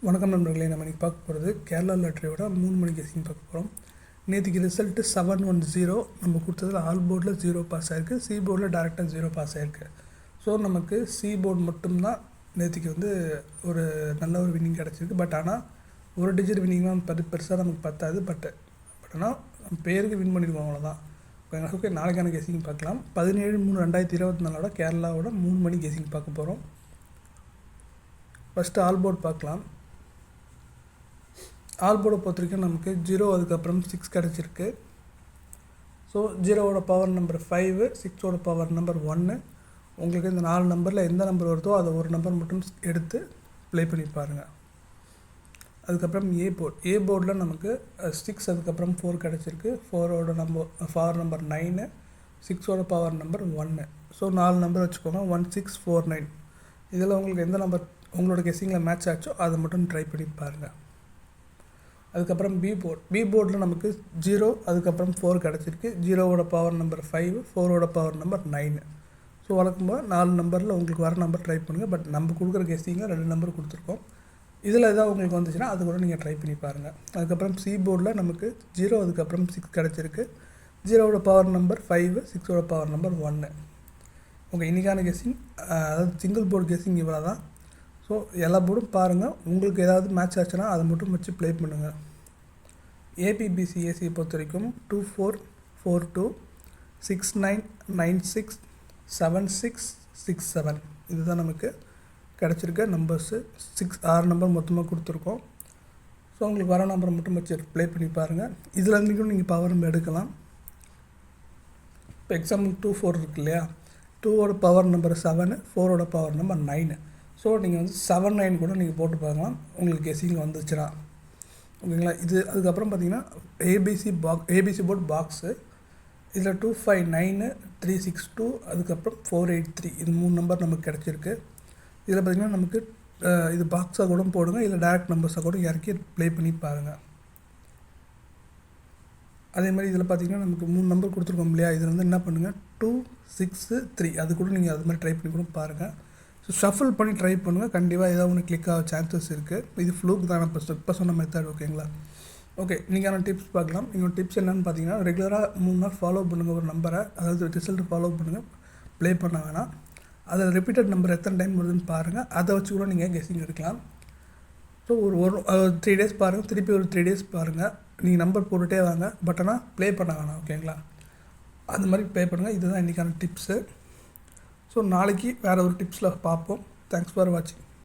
வணக்கம் நண்பர்களே, நம்ம இன்றைக்கி பார்க்க போகிறது கேரளா லாட்ரியோட 3 மணி கெஸிங் பார்க்க போகிறோம். நேற்றுக்கு ரிசல்ட்டு 710. நம்ம கொடுத்ததில் ஆல் போர்டில் 0 பாஸ் ஆகிருக்கு, சி போர்டில் டேரெக்டாக 0 பாஸ் ஆகிருக்கு. ஸோ நமக்கு சி போர்டு மட்டும்தான் நேற்றுக்கு ஒரு நல்ல ஒரு வின்னிங் கிடச்சிருக்கு. பட் ஆனால் ஒரு டிஜிட் வின்னிங்லாம் பெருசாக நமக்கு பத்தாது. பட் ஆனால் நம்ம பேருக்கு வின் பண்ணியிருக்கோம், அவ்வளோதான். ஓகே, நாளைக்கான கெஸிங் பார்க்கலாம். 17/3/2024 கேரளாவோட 3 மணி கெஸிங் பார்க்க போகிறோம். ஃபஸ்ட்டு ஆல் போர்டு பார்க்கலாம். ஆல் போர்டை பொறுத்த வரைக்கும் நமக்கு 0 அதுக்கப்புறம் 6 கிடச்சிருக்கு. ஸோ 0வோட பவர் நம்பர் 5, 6ஓட பவர் நம்பர் 1. உங்களுக்கு இந்த 4 நம்பரில் எந்த நம்பர் வருதோ அதை ஒரு நம்பர் மட்டும் எடுத்து ப்ளே பண்ணி பாருங்கள். அதுக்கப்புறம் ஏ போர்டில் நமக்கு 6 அதுக்கப்புறம் 4 கிடச்சிருக்கு. 4ஓட பவர் நம்பர் 9, 6ஓட பவர் நம்பர் 1. ஸோ 4 நம்பர் வச்சுக்கோங்க, 1649. இதில் உங்களுக்கு எந்த நம்பர் உங்களோட கெஸ்ஸிங்கில் மேட்ச் ஆச்சோ அதை மட்டும் ட்ரை பண்ணி பாருங்கள். அதுக்கப்புறம் பி போர்டில் நமக்கு 0 அதுக்கப்புறம் 4 கிடச்சிருக்கு. 0வோட பவர் நம்பர் 5, 4ஓட பவர் நம்பர் 9. ஸோ வழக்கம்போது 4 நம்பரில் உங்களுக்கு வர நம்பர் ட்ரை பண்ணுங்கள். பட் நம்ம கொடுக்குற கெஸ்ஸிங்கில் 2 நம்பர் கொடுத்துருக்கோம். இதில் எதாவது உங்களுக்கு வந்துச்சுன்னா அது கூட நீங்கள் ட்ரை பண்ணி பாருங்கள். அதுக்கப்புறம் சி போர்டில் நமக்கு 0 அதுக்கப்புறம் 6 கிடச்சிருக்கு. 0வோட பவர் நம்பர் 5, 6ஓட பவர் நம்பர் 1. ஓகே, இன்றைக்கான கெஸ்ஸிங் அதாவது சிங்கிள் போர்டு கெஸ்ஸிங் இவ்வளோ தான். ஸோ எல்லா போர்டும் பாருங்கள், உங்களுக்கு ஏதாவது மேட்ச் ஆச்சுன்னா அதை மட்டும் வச்சு ப்ளே பண்ணுங்கள். ஏபிபிசிஏசியை பொறுத்த வரைக்கும் 2442, 6996, 7667 இதுதான் நமக்கு கிடச்சிருக்க நம்பர்ஸு. 6 நம்பர் மொத்தமாக கொடுத்துருக்கோம். ஸோ உங்களுக்கு வர நம்பரை மட்டும் வச்சு ப்ளே பண்ணி பாருங்கள். இதில் இருந்துக்கும் நீங்கள் பவர் நம்பர் எடுக்கலாம். இப்போ எக்ஸாம்பிள் 24 இருக்கு இல்லையா, 2ஓட பவர் நம்பர் 7, 4ஓட பவர் நம்பர் 9. ஸோ நீங்கள் 7, 9 கூட நீங்கள் போட்டு பார்க்கலாம், உங்களுக்கு கெஸ்ஸிங் வந்துச்சுன்னா. ஓகேங்களா. இது அதுக்கப்புறம் பார்த்தீங்கன்னா ஏபிசி போர்ட் பாக்ஸு. இதில் 259, 362, அதுக்கப்புறம் 483 இது 3 நம்பர் நமக்கு கிடச்சிருக்கு. இதில் பார்த்திங்கன்னா நமக்கு இது பாக்ஸாக கூட போடுங்க, இல்லை டேரக்ட் நம்பர்ஸாக கூட இறக்கி ப்ளே பண்ணி பாருங்கள். அதே மாதிரி இதில் பார்த்திங்கன்னா நமக்கு 3 நம்பர் கொடுத்துருக்கோம் இல்லையா, இதில் என்ன பண்ணுங்கள் 2, 6, 3 அது கூட நீங்கள் அது மாதிரி ட்ரை பண்ணி கூட பாருங்கள். ஸோ ஷஃபில் பண்ணி ட்ரை பண்ணுங்கள், கண்டிப்பாக ஏதாவது ஒன்று கிளிக் ஆக சான்சஸ் இருக்குது. இது ஃப்ளூக் தான் இப்போ சொன்ன மெத்தட். ஓகேங்களா. ஓகே, நீங்களும் டிப்ஸ் பார்க்கலாம். நீங்கள் டிப்ஸ் என்னென்னு பார்த்தீங்கன்னா, ரெகுலராக 3 நாள் ஃபாலோ பண்ணுங்கள் ஒரு நம்பரை, அதாவது ரிசல்ட் ஃபாலோ பண்ணுங்கள், ப்ளே பண்ண வேணாம். அதில் ரிப்பீட்டட் நம்பர் எத்தனை டைம் வருதுன்னு பாருங்கள், அதை வச்சு கூட நீங்கள் கெஸ்ஸிங் எடுக்கலாம். ஸோ ஒரு 3 டேஸ் பாருங்கள், திருப்பி ஒரு 3 டேஸ் பாருங்கள், நீங்கள் நம்பர் போட்டுகிட்டே வாங்க. பட் ஆனால் ப்ளே பண்ண வேணாம். ஓகேங்களா, அந்த மாதிரி ப்ளே பண்ணுங்கள். இதுதான் இன்றைக்கான டிப்ஸு. ஸோ நாளைக்கு வேறு ஒரு டிப்ஸில் பார்ப்போம். தேங்க்ஸ் ஃபார் வாட்சிங்.